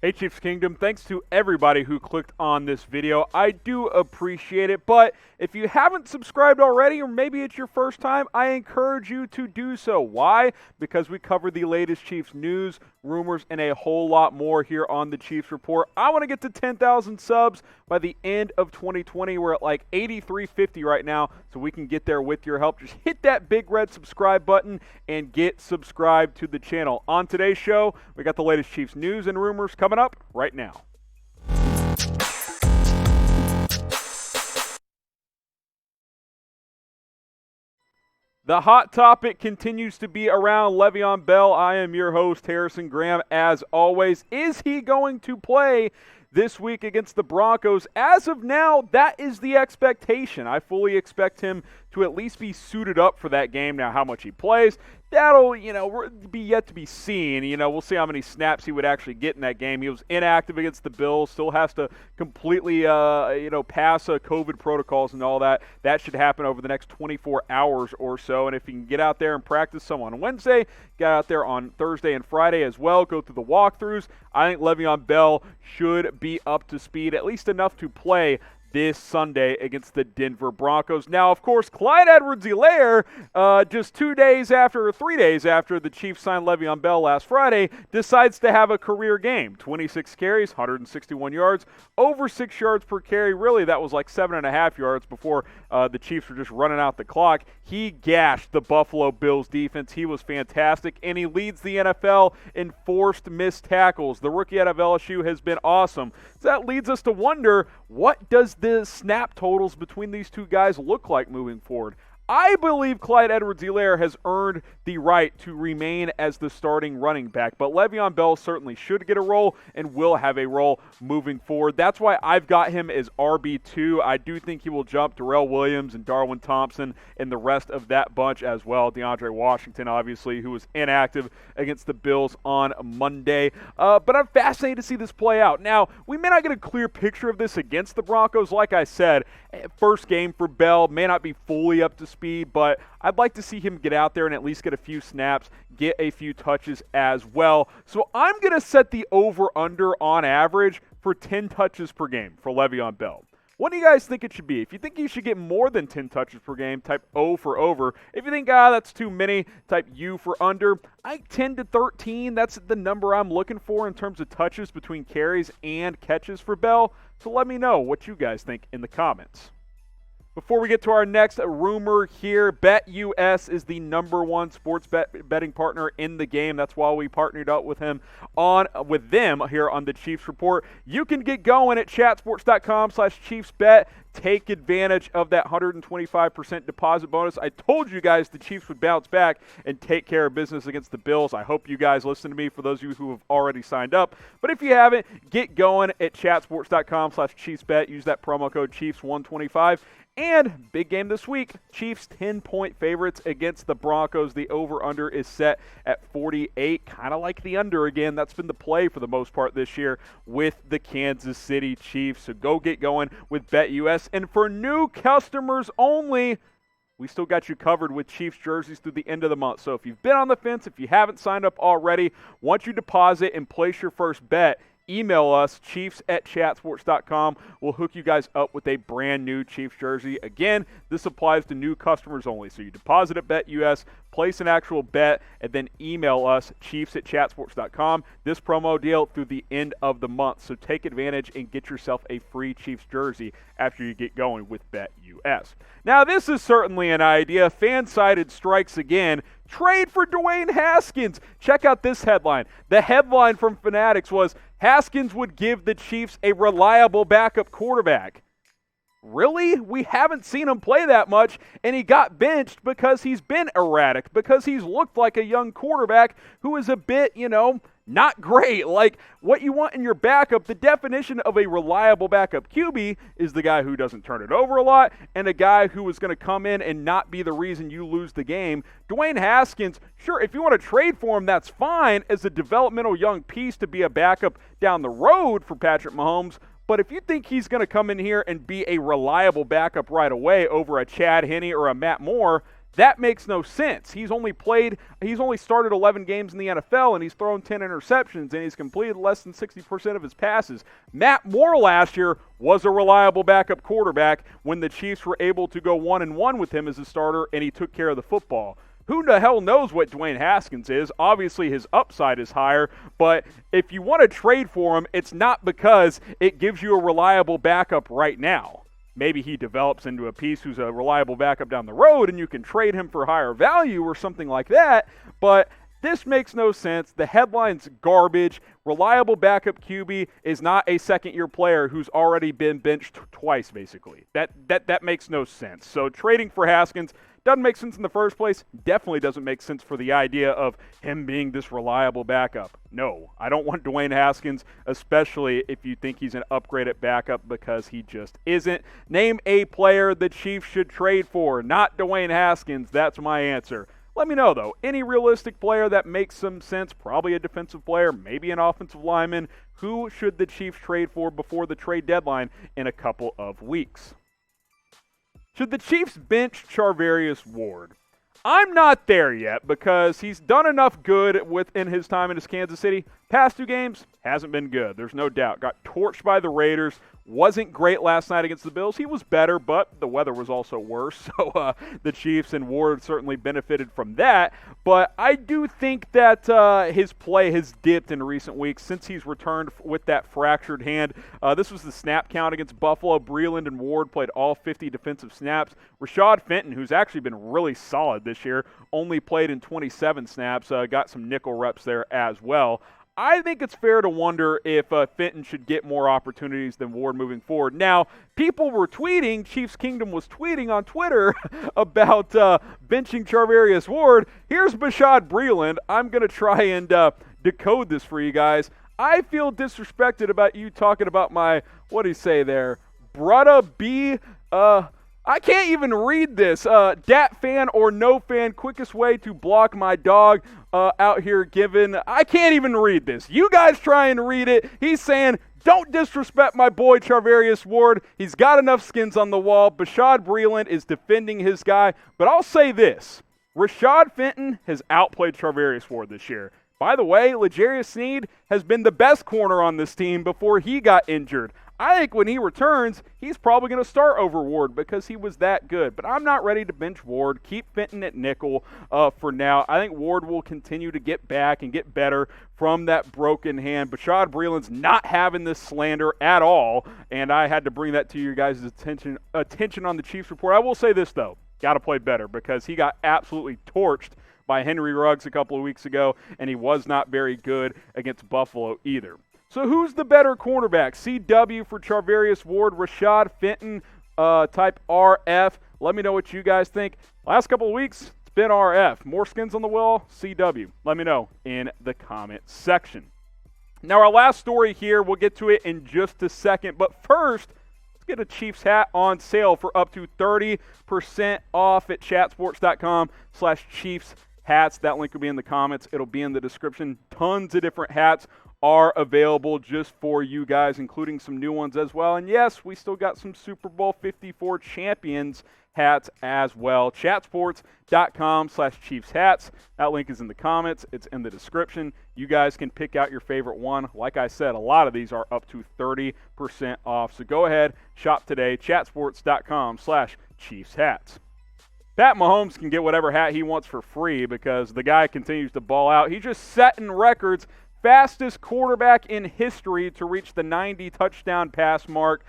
Hey Chiefs Kingdom, thanks to everybody who clicked on this video. I do appreciate it, but if you haven't subscribed already, or maybe it's your first time, I encourage you to do so. Why? Because we cover the latest Chiefs news, rumors, and a whole lot more here on the Chiefs Report. I want to get to 10,000 subs by the end of 2020. We're at like 8,350 right now, so we can get there with your help. Just hit that big red subscribe button and get subscribed to the channel. On today's show, we got the latest Chiefs news and rumors coming up right now. The hot topic continues to be around LeVeon Bell. I am your host, Harrison Graham, as always. Is he going to play this week against the Broncos? As of now, that is the expectation. I fully expect him to at least be suited up for that game. Now, how much he plays, that'll, be yet to be seen. We'll see how many snaps he would actually get in that game. He was inactive against the Bills, still has to completely, pass COVID protocols and all that. That should happen over the next 24 hours or so. And if he can get out there and practice some on Wednesday, get out there on Thursday and Friday as well, go through the walkthroughs, I think LeVeon Bell should be up to speed, at least enough to play this Sunday against the Denver Broncos. Now, of course, Clyde Edwards-Helaire, just 3 days after the Chiefs signed LeVeon Bell last Friday, decides to have a career game. 26 carries, 161 yards, over 6 yards per carry. Really, that was like 7.5 yards before the Chiefs were just running out the clock. He gashed the Buffalo Bills defense. He was fantastic, and he leads the NFL in forced missed tackles. The rookie out of LSU has been awesome. So that leads us to wonder, what does the snap totals between these two guys look like moving forward? I believe Clyde Edwards-Helaire has earned the right to remain as the starting running back, but LeVeon Bell certainly should get a role and will have a role moving forward. That's why I've got him as RB2. I do think he will jump Darrell Williams and Darwin Thompson and the rest of that bunch as well. DeAndre Washington, obviously, who was inactive against the Bills on Monday. But I'm fascinated to see this play out. Now, we may not get a clear picture of this against the Broncos. Like I said, first game for Bell, may not be fully up to speed, but I'd like to see him get out there and at least get a few snaps, get a few touches as well. So I'm going to set the over-under on average for 10 touches per game for LeVeon Bell. What do you guys think it should be? If you think he should get more than 10 touches per game, type O for over. If you think, that's too many, type U for under. I think 10 to 13, that's the number I'm looking for in terms of touches between carries and catches for Bell. So let me know what you guys think in the comments. Before we get to our next rumor here, BetUS is the #1 sports betting partner in the game. That's why we partnered up with them here on the Chiefs Report. You can get going at chatsports.com/ChiefsBet. Take advantage of that 125% deposit bonus. I told you guys the Chiefs would bounce back and take care of business against the Bills. I hope you guys listen to me, for those of you who have already signed up. But if you haven't, get going at chatsports.com/ChiefsBet. Use that promo code Chiefs125. And big game this week, Chiefs 10-point favorites against the Broncos. The over-under is set at 48, kind of like the under again. That's been the play for the most part this year with the Kansas City Chiefs. So go get going with BetUS. And for new customers only, we still got you covered with Chiefs jerseys through the end of the month. So if you've been on the fence, if you haven't signed up already, once you deposit and place your first bet, email us, chiefs@chatsports.com. We'll hook you guys up with a brand new Chiefs jersey. Again, this applies to new customers only. So you deposit at BetUS, place an actual bet, and then email us, chiefs@chatsports.com. This promo deal through the end of the month. So take advantage and get yourself a free Chiefs jersey after you get going with BetUS. Now, this is certainly an idea. Fansided strikes again. Trade for Dwayne Haskins. Check out this headline. The headline from Fanatics was, Haskins would give the Chiefs a reliable backup quarterback. Really? We haven't seen him play that much, and he got benched because he's been erratic, because he's looked like a young quarterback who is a bit, not great. Like, what you want in your backup, the definition of a reliable backup QB is the guy who doesn't turn it over a lot and a guy who is going to come in and not be the reason you lose the game. Dwayne Haskins, sure, if you want to trade for him, that's fine as a developmental young piece to be a backup down the road for Patrick Mahomes. But if you think he's going to come in here and be a reliable backup right away over a Chad Henne or a Matt Moore, That makes no sense. He's only started 11 games in the NFL, and he's thrown 10 interceptions, and he's completed less than 60% of his passes. Matt Moore last year was a reliable backup quarterback when the Chiefs were able to go 1-1 with him as a starter, and he took care of the football. Who the hell knows what Dwayne Haskins is? Obviously, his upside is higher, but if you want to trade for him, it's not because it gives you a reliable backup right now. Maybe he develops into a piece who's a reliable backup down the road, and you can trade him for higher value or something like that, but this makes no sense. The headline's garbage. Reliable backup QB is not a second-year player who's already been benched twice, basically. That makes no sense. So trading for Haskins doesn't make sense in the first place. Definitely doesn't make sense for the idea of him being this reliable backup. No, I don't want Dwayne Haskins, especially if you think he's an upgrade at backup, because he just isn't. Name a player the Chiefs should trade for, not Dwayne Haskins. That's my answer. Let me know, though, any realistic player that makes some sense, probably a defensive player, maybe an offensive lineman. Who should the Chiefs trade for before the trade deadline in a couple of weeks? Should the Chiefs bench Charvarius Ward? I'm not there yet because he's done enough good within his time in his Kansas City. Past 2 games, hasn't been good. There's no doubt. Got torched by the Raiders. Wasn't great last night against the Bills. He was better, but the weather was also worse. So the Chiefs and Ward certainly benefited from that. But I do think that his play has dipped in recent weeks since he's returned with that fractured hand. This was the snap count against Buffalo. Breeland and Ward played all 50 defensive snaps. Rashad Fenton, who's actually been really solid this year, only played in 27 snaps. Got some nickel reps there as well. I think it's fair to wonder if Fenton should get more opportunities than Ward moving forward. Now, people were tweeting, Chiefs Kingdom was tweeting on Twitter about benching Charvarius Ward. Here's Bashaud Breeland. I'm going to try and decode this for you guys. I feel disrespected about you talking about my, what do you say there, Brutta B, I can't even read this. Dat fan or no fan, quickest way to block my dog out here given. I can't even read this. You guys try and read it. He's saying, don't disrespect my boy Charvarius Ward. He's got enough skins on the wall. Bashaud Breeland is defending his guy. But I'll say this. Rashad Fenton has outplayed Charvarius Ward this year. By the way, L'Jarius Sneed has been the best corner on this team before he got injured. I think when he returns, he's probably going to start over Ward because he was that good. But I'm not ready to bench Ward. Keep Fenton at nickel for now. I think Ward will continue to get back and get better from that broken hand. Bashaud Breeland's not having this slander at all, and I had to bring that to your guys' attention on the Chiefs report. I will say this, though. Got to play better because he got absolutely torched by Henry Ruggs a couple of weeks ago, and he was not very good against Buffalo either. So who's the better cornerback? CW for Charvarius Ward, Rashad Fenton, type RF. Let me know what you guys think. Last couple of weeks, it's been RF. More skins on the wall, CW. Let me know in the comment section. Now, our last story here, we'll get to it in just a second. But first, let's get a Chiefs hat on sale for up to 30% off at chatsports.com/Chiefs hats. That link will be in the comments. It'll be in the description. Tons of different hats are available just for you guys, including some new ones as well. And yes, we still got some Super Bowl 54 champions hats as well. Chatsports.com/Chiefs hats. That link is in the comments. It's in the description. You guys can pick out your favorite one. Like I said, a lot of these are up to 30% off. So go ahead, shop today. Chatsports.com/Chiefs hats. Pat Mahomes can get whatever hat he wants for free because the guy continues to ball out. He's just setting records. Fastest quarterback in history to reach the 90 touchdown pass mark,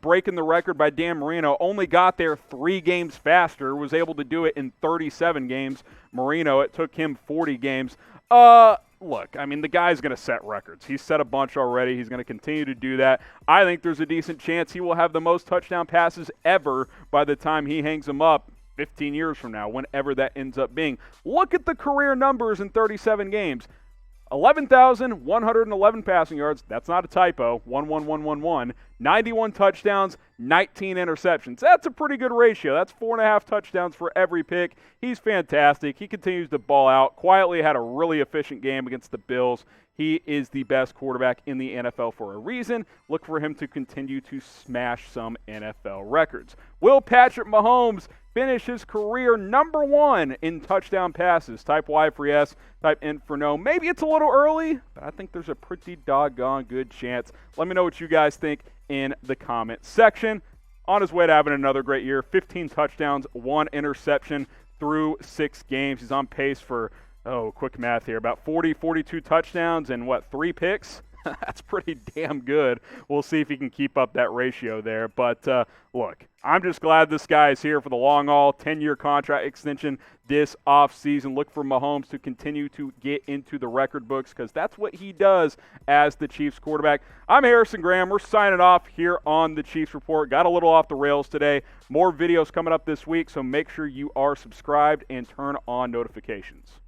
breaking the record by Dan Marino. Only got there 3 games faster, was able to do it in 37 games. Marino, it took him 40 games. Look, I mean, the guy's going to set records. He's set a bunch already. He's going to continue to do that. I think there's a decent chance he will have the most touchdown passes ever by the time he hangs them up 15 years from now, whenever that ends up being. Look at the career numbers in 37 games. 11,111 passing yards. That's not a typo. 11111. 91 touchdowns, 19 interceptions. That's a pretty good ratio. That's 4.5 touchdowns for every pick. He's fantastic. He continues to ball out. Quietly had a really efficient game against the Bills. He is the best quarterback in the NFL for a reason. Look for him to continue to smash some NFL records. Will Patrick Mahomes finish his career number 1 in touchdown passes? Type Y for yes, type N for no. Maybe it's a little early, but I think there's a pretty doggone good chance. Let me know what you guys think in the comment section. On his way to having another great year, 15 touchdowns, 1 interception through 6 games. He's on pace for, quick math here, about 42 touchdowns and 3 picks? That's pretty damn good. We'll see if he can keep up that ratio there. But, look, I'm just glad this guy is here for the long haul, 10-year contract extension this offseason. Look for Mahomes to continue to get into the record books because that's what he does as the Chiefs quarterback. I'm Harrison Graham. We're signing off here on the Chiefs Report. Got a little off the rails today. More videos coming up this week, so make sure you are subscribed and turn on notifications.